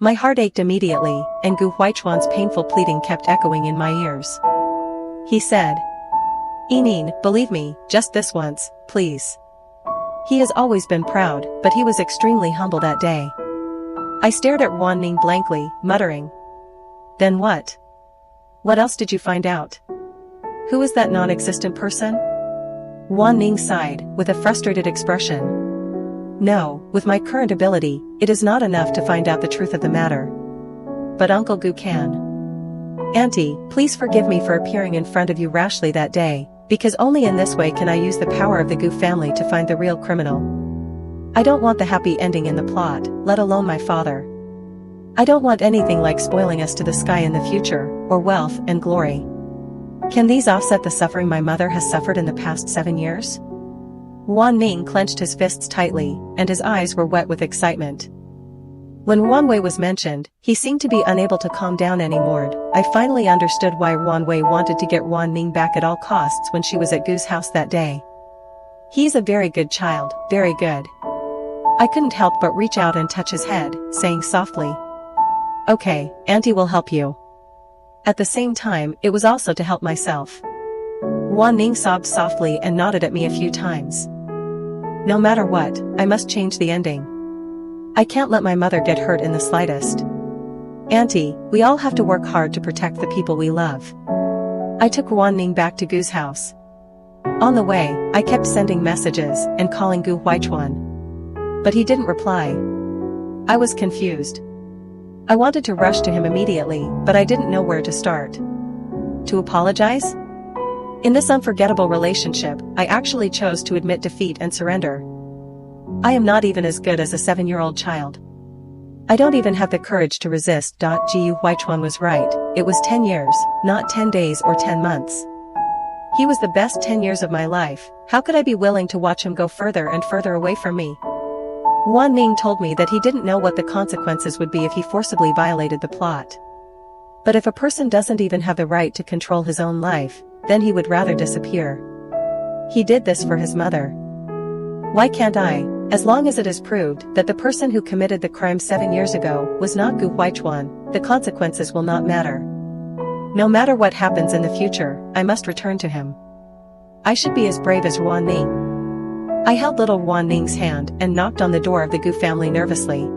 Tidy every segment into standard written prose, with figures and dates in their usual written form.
My heart ached immediately, and Gu Huichuan's painful pleading kept echoing in my ears. He said, "Yining, believe me, just this once, please." He has always been proud, but he was extremely humble that day. I stared at Wan Ning blankly, muttering, "Then what? What else did you find out? Who is that non-existent person?" Wan Ning sighed, with a frustrated expression. "No, with my current ability, it is not enough to find out the truth of the matter. But Uncle Gu can. Auntie, please forgive me for appearing in front of you rashly that day, because only in this way can I use the power of the Gu family to find the real criminal. I don't want the happy ending in the plot, let alone my father. I don't want anything like spoiling us to the sky in the future, or wealth and glory. Can these offset the suffering my mother has suffered in the past 7 years?" Wan Ning clenched his fists tightly, and his eyes were wet with excitement. When Wan Wei was mentioned, he seemed to be unable to calm down anymore. I finally understood why Wan Wei wanted to get Wan Ning back at all costs when she was at Gu's house that day. He's a very good child, very good. I couldn't help but reach out and touch his head, saying softly, "Okay, Auntie will help you." At the same time, it was also to help myself. Wan Ning sobbed softly and nodded at me a few times. "No matter what, I must change the ending. I can't let my mother get hurt in the slightest. Auntie, we all have to work hard to protect the people we love." I took Wan Ning back to Gu's house. On the way, I kept sending messages and calling Gu Huichuan. But he didn't reply. I was confused. I wanted to rush to him immediately, but I didn't know where to start. To apologize? In this unforgettable relationship, I actually chose to admit defeat and surrender. I am not even as good as a 7-year-old child. I don't even have the courage to resist. Gu Huichuan was right, it was 10 years, not 10 days or 10 months. He was the best 10 years of my life. How could I be willing to watch him go further and further away from me? Wan Ning told me that he didn't know what the consequences would be if he forcibly violated the plot. But if a person doesn't even have the right to control his own life, then he would rather disappear. He did this for his mother. Why can't I? As long as it is proved that the person who committed the crime 7 years ago was not Gu Huichuan, the consequences will not matter. No matter what happens in the future, I must return to him. I should be as brave as Wan Ning. I held little Wan Ning's hand and knocked on the door of the Gu family nervously.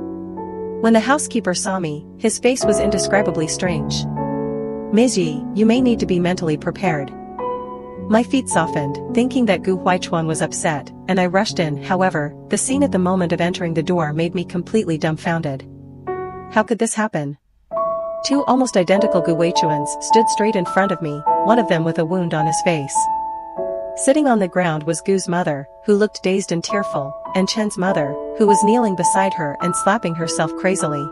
When the housekeeper saw me, his face was indescribably strange. "Ms. Yi, you may need to be mentally prepared." My feet softened, thinking that Gu Huichuan was upset, and I rushed in. However, the scene at the moment of entering the door made me completely dumbfounded. How could this happen? 2 almost identical Gu Huichuans stood straight in front of me, one of them with a wound on his face. Sitting on the ground was Gu's mother, who looked dazed and tearful, and Chen's mother, who was kneeling beside her and slapping herself crazily.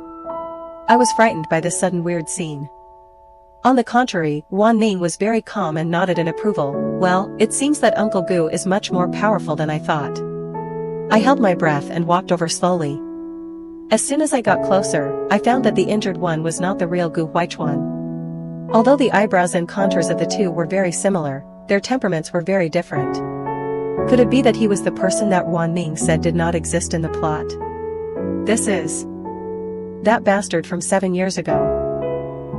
I was frightened by this sudden weird scene. On the contrary, Wan Ning was very calm and nodded in approval. "Well, it seems that Uncle Gu is much more powerful than I thought." I held my breath and walked over slowly. As soon as I got closer, I found that the injured one was not the real Gu Huichuan. Although the eyebrows and contours of the two were very similar, their temperaments were very different. Could it be that he was the person that Wan Ning said did not exist in the plot? This is that bastard from 7 years ago.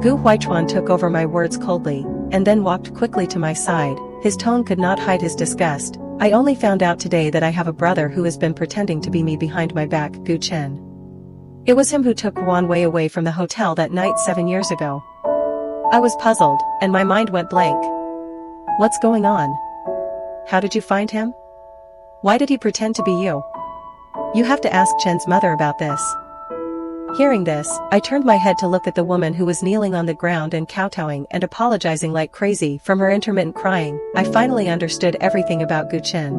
Gu Huichuan took over my words coldly, and then walked quickly to my side. His tone could not hide his disgust. "I only found out today that I have a brother who has been pretending to be me behind my back, Gu Chen. It was him who took Wan Wei away from the hotel that night 7 years ago." I was puzzled, and my mind went blank. What's going on? How did you find him? Why did he pretend to be you? You have to ask Chen's mother about this. Hearing this, I turned my head to look at the woman who was kneeling on the ground and kowtowing and apologizing like crazy from her intermittent crying. I finally understood everything about Gu Chen.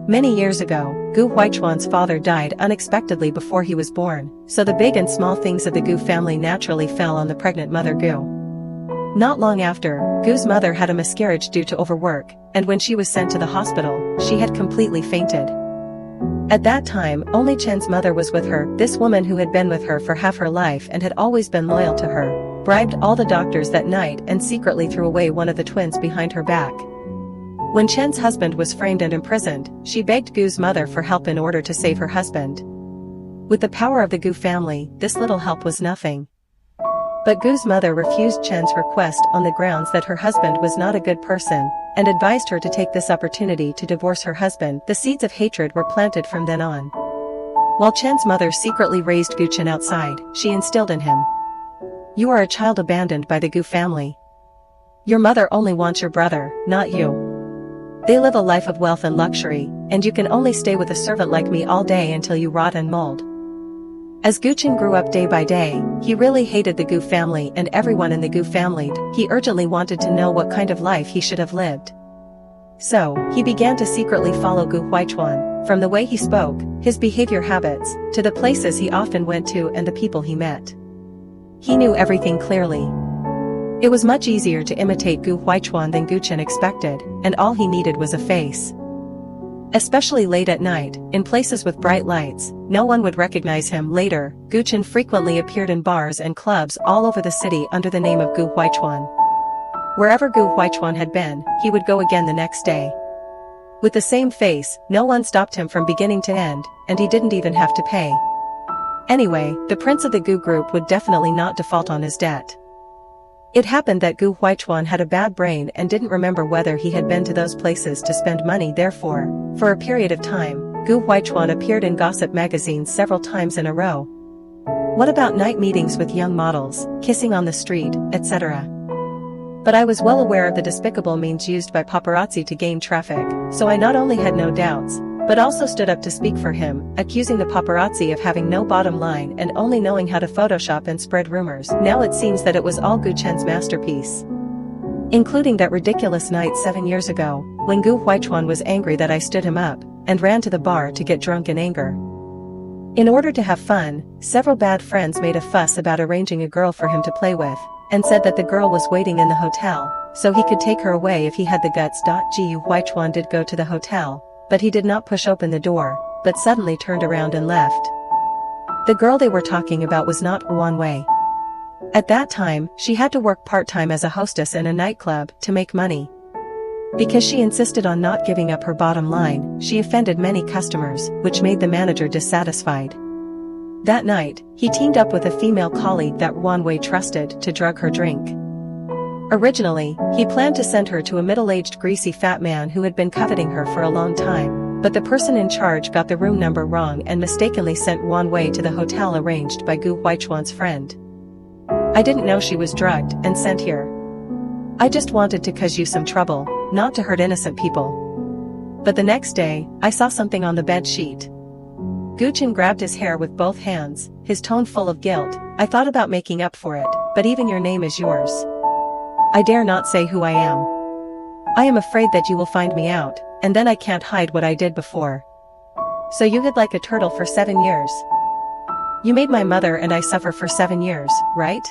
Many years ago, Gu Huichuan's father died unexpectedly before he was born, so the big and small things of the Gu family naturally fell on the pregnant mother Gu. Not long after, Gu's mother had a miscarriage due to overwork, and when she was sent to the hospital, she had completely fainted. At that time, only Chen's mother was with her. This woman who had been with her for half her life and had always been loyal to her, bribed all the doctors that night and secretly threw away one of the twins behind her back. When Chen's husband was framed and imprisoned, she begged Gu's mother for help in order to save her husband. With the power of the Gu family, this little help was nothing. But Gu's mother refused Chen's request on the grounds that her husband was not a good person, and advised her to take this opportunity to divorce her husband. The seeds of hatred were planted from then on. While Chen's mother secretly raised Gu Chen outside, she instilled in him, "You are a child abandoned by the Gu family. Your mother only wants your brother, not you. They live a life of wealth and luxury, and you can only stay with a servant like me all day until you rot and mold." As Gu Chen grew up day by day, he really hated the Gu family and everyone in the Gu family. He urgently wanted to know what kind of life he should have lived. So, he began to secretly follow Gu Huaichuan, from the way he spoke, his behavior habits, to the places he often went to and the people he met. He knew everything clearly. It was much easier to imitate Gu Huaichuan than Gu Chen expected, and all he needed was a face. Especially late at night, in places with bright lights, no one would recognize him. Later, Gu Chen frequently appeared in bars and clubs all over the city under the name of Gu Huaichuan. Wherever Gu Huaichuan had been, he would go again the next day. With the same face, no one stopped him from beginning to end, and he didn't even have to pay. Anyway, the prince of the Gu group would definitely not default on his debt. It happened that Gu Huaichuan had a bad brain and didn't remember whether he had been to those places to spend money. Therefore, for a period of time, Gu Huaichuan appeared in gossip magazines several times in a row. What about night meetings with young models, kissing on the street, etc.? But I was well aware of the despicable means used by paparazzi to gain traffic, so I not only had no doubts, but also stood up to speak for him, accusing the paparazzi of having no bottom line and only knowing how to Photoshop and spread rumors. Now it seems that it was all Gu Chen's masterpiece. Including that ridiculous night 7 years ago, when Gu Huaichuan was angry that I stood him up, and ran to the bar to get drunk in anger. In order to have fun, several bad friends made a fuss about arranging a girl for him to play with, and said that the girl was waiting in the hotel, so he could take her away if he had the guts. Gu Huaichuan did go to the hotel, but he did not push open the door, but suddenly turned around and left. The girl they were talking about was not Wan Wei. At that time, she had to work part-time as a hostess in a nightclub to make money. Because she insisted on not giving up her bottom line, she offended many customers, which made the manager dissatisfied. That night, he teamed up with a female colleague that Wan Wei trusted to drug her drink. Originally, he planned to send her to a middle-aged greasy fat man who had been coveting her for a long time, but the person in charge got the room number wrong and mistakenly sent Wan Wei to the hotel arranged by Gu Huaichuan's friend. I didn't know she was drugged and sent here. I just wanted to cause you some trouble, not to hurt innocent people. But the next day, I saw something on the bed sheet. Gu Chen grabbed his hair with both hands, his tone full of guilt. I thought about making up for it, but even your name is yours. I dare not say who I am. I am afraid that you will find me out, and then I can't hide what I did before. So you hid like a turtle for 7 years. You made my mother and I suffer for 7 years, right?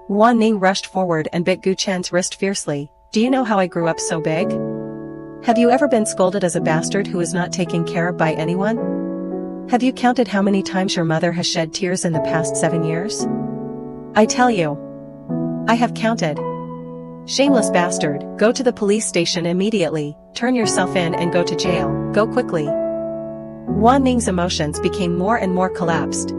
Wan Ning rushed forward and bit Gu Chen's wrist fiercely. Do you know how I grew up so big? Have you ever been scolded as a bastard who is not taken care of by anyone? Have you counted how many times your mother has shed tears in the past 7 years? I tell you. I have counted. Shameless bastard, go to the police station immediately, turn yourself in and go to jail, go quickly. Wan Ning's emotions became more and more collapsed.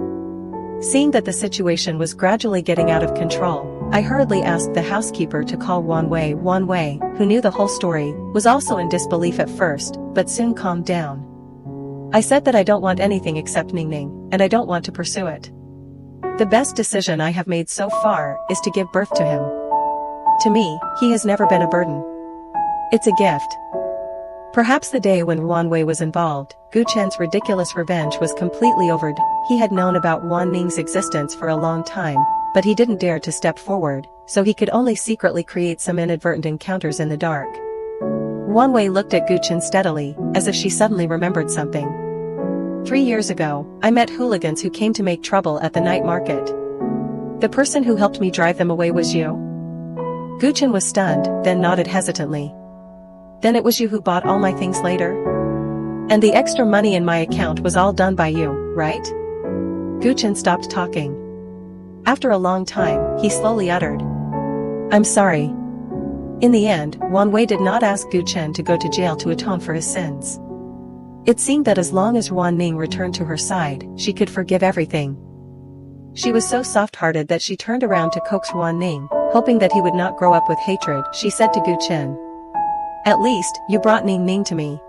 Seeing that the situation was gradually getting out of control, I hurriedly asked the housekeeper to call Wan Wei. Wan Wei, who knew the whole story, was also in disbelief at first, but soon calmed down. I said that I don't want anything except Ning Ning, and I don't want to pursue it. The best decision I have made so far is to give birth to him. To me, he has never been a burden. It's a gift. Perhaps the day when Wan Wei was involved, Gu Chen's ridiculous revenge was completely over. He had known about Wan Ning's existence for a long time, but he didn't dare to step forward, so he could only secretly create some inadvertent encounters in the dark. Wan Wei looked at Gu Chen steadily, as if she suddenly remembered something. 3 years ago, I met hooligans who came to make trouble at the night market. The person who helped me drive them away was you? Gu Chen was stunned, then nodded hesitantly. Then it was you who bought all my things later? And the extra money in my account was all done by you, right? Gu Chen stopped talking. After a long time, he slowly uttered, I'm sorry. In the end, Wan Wei did not ask Gu Chen to go to jail to atone for his sins. It seemed that as long as Ruan Ning returned to her side, she could forgive everything. She was so soft-hearted that she turned around to coax Ruan Ning, hoping that he would not grow up with hatred. She said to Gu Chen, "At least, you brought Ning Ning to me.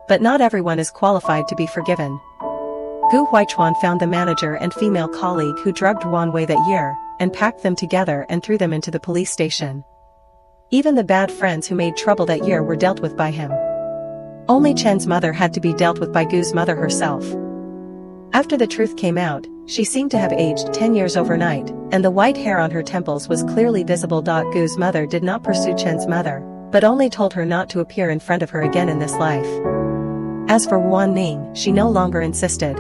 But not everyone is qualified to be forgiven." Gu Huichuan found the manager and female colleague who drugged Ruan Wei that year, and packed them together and threw them into the police station. Even the bad friends who made trouble that year were dealt with by him. Only Chen's mother had to be dealt with by Gu's mother herself. After the truth came out, she seemed to have aged 10 years overnight, and the white hair on her temples was clearly visible. Gu's mother did not pursue Chen's mother, but only told her not to appear in front of her again in this life. As for Ruan Ning, she no longer insisted.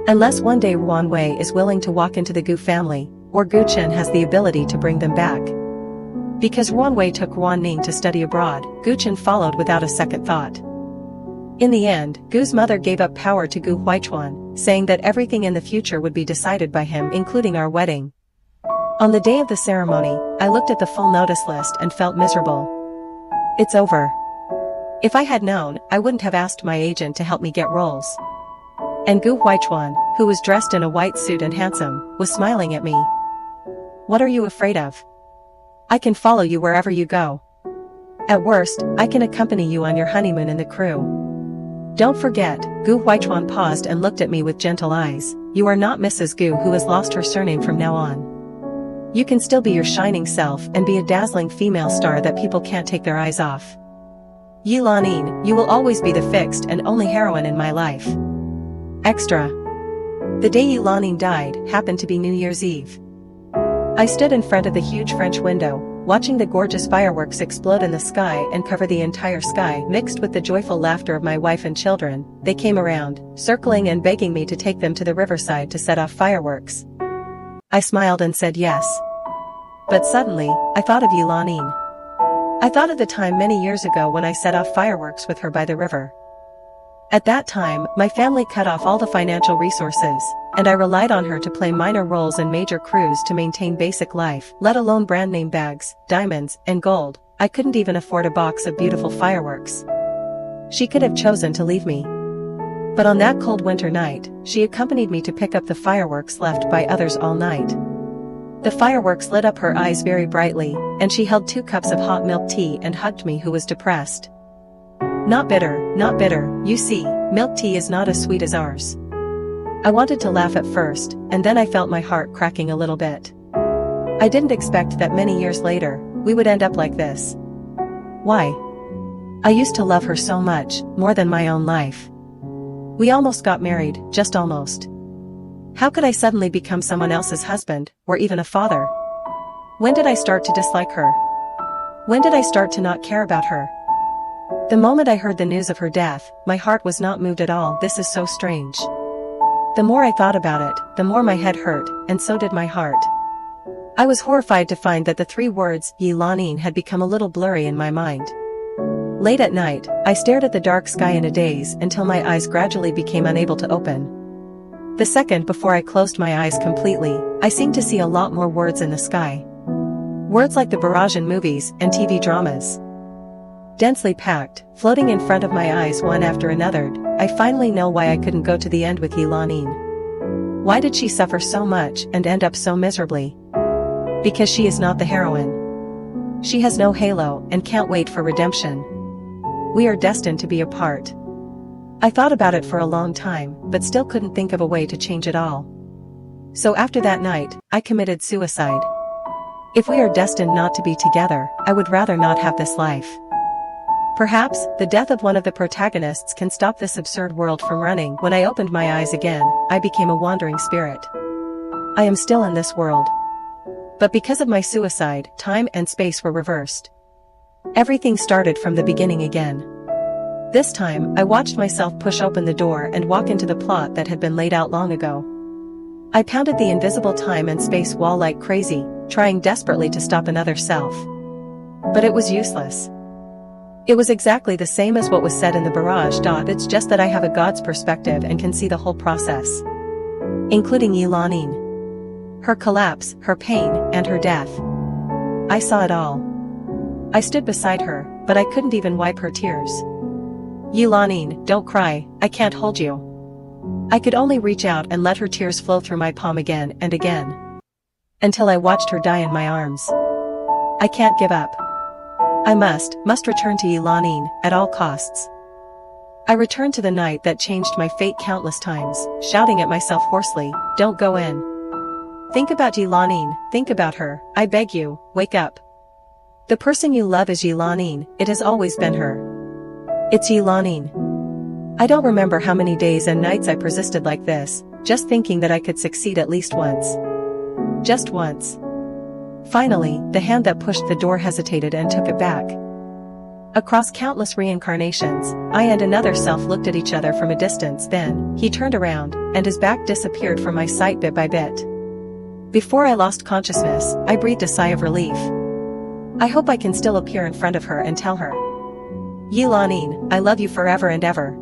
Unless one day Ruan Wei is willing to walk into the Gu family, or Gu Chen has the ability to bring them back. Because Ruan Wei took Ruan Ning to study abroad, Gu Chen followed without a second thought. In the end, Gu's mother gave up power to Gu Huichuan, saying that everything in the future would be decided by him, including our wedding. On the day of the ceremony, I looked at the full notice list and felt miserable. It's over. If I had known, I wouldn't have asked my agent to help me get roles. And Gu Huichuan, who was dressed in a white suit and handsome, was smiling at me. "What are you afraid of? I can follow you wherever you go. At worst, I can accompany you on your honeymoon in the crew." "Don't forget," Gu Huichuan paused and looked at me with gentle eyes, "you are not Mrs. Gu who has lost her surname from now on. You can still be your shining self and be a dazzling female star that people can't take their eyes off. Yi Lanin, you will always be the fixed and only heroine in my life." Extra. The day Yi Lanin died happened to be New Year's Eve. I stood in front of the huge French window, watching the gorgeous fireworks explode in the sky and cover the entire sky. Mixed with the joyful laughter of my wife and children, they came around, circling and begging me to take them to the riverside to set off fireworks. I smiled and said yes. But suddenly, I thought of Yi Lanin. I thought of the time many years ago when I set off fireworks with her by the river. At that time, my family cut off all the financial resources, and I relied on her to play minor roles in major crews to maintain basic life, let alone brand name bags, diamonds, and gold. I couldn't even afford a box of beautiful fireworks. She could have chosen to leave me. But on that cold winter night, she accompanied me to pick up the fireworks left by others all night. The fireworks lit up her eyes very brightly, and she held 2 cups of hot milk tea and hugged me who was depressed. "Not bitter, not bitter, you see, milk tea is not as sweet as ours." I wanted to laugh at first, and then I felt my heart cracking a little bit. I didn't expect that many years later, we would end up like this. Why? I used to love her so much, more than my own life. We almost got married, just almost. How could I suddenly become someone else's husband, or even a father? When did I start to dislike her? When did I start to not care about her? The moment I heard the news of her death, my heart was not moved at all. This is so strange. The more I thought about it, the more my head hurt, and so did my heart. I was horrified to find that the 3 words, Yi Lanin, had become a little blurry in my mind. Late at night, I stared at the dark sky in a daze until my eyes gradually became unable to open. The second before I closed my eyes completely, I seemed to see a lot more words in the sky. Words like the barrage in movies and TV dramas. Densely packed, floating in front of my eyes one after another. I finally know why I couldn't go to the end with Yi Lanin. Why did she suffer so much and end up so miserably? Because she is not the heroine. She has no halo and can't wait for redemption. We are destined to be apart. I thought about it for a long time, but still couldn't think of a way to change it all. So after that night, I committed suicide. If we are destined not to be together, I would rather not have this life. Perhaps, the death of one of the protagonists can stop this absurd world from running. When I opened my eyes again, I became a wandering spirit. I am still in this world. But because of my suicide, time and space were reversed. Everything started from the beginning again. This time, I watched myself push open the door and walk into the plot that had been laid out long ago. I pounded the invisible time and space wall like crazy, trying desperately to stop another self. But it was useless. It was exactly the same as what was said in the barrage. It's just that I have a God's perspective and can see the whole process. Including Yi Lanin. Her collapse, her pain, and her death. I saw it all. I stood beside her, but I couldn't even wipe her tears. Yilanin, don't cry, I can't hold you. I could only reach out and let her tears flow through my palm again and again. Until I watched her die in my arms. I can't give up. I must return to Yilanin, at all costs. I returned to the night that changed my fate countless times, shouting at myself hoarsely, don't go in. Think about Yilanin, think about her, I beg you, wake up. The person you love is Yilanin, it has always been her. It's Yilanin. I don't remember how many days and nights I persisted like this, just thinking that I could succeed at least once. Just once. Finally, the hand that pushed the door hesitated and took it back. Across countless reincarnations, I and another self looked at each other from a distance, then, he turned around, and his back disappeared from my sight bit by bit. Before I lost consciousness, I breathed a sigh of relief. I hope I can still appear in front of her and tell her. Yilanin, I love you forever and ever.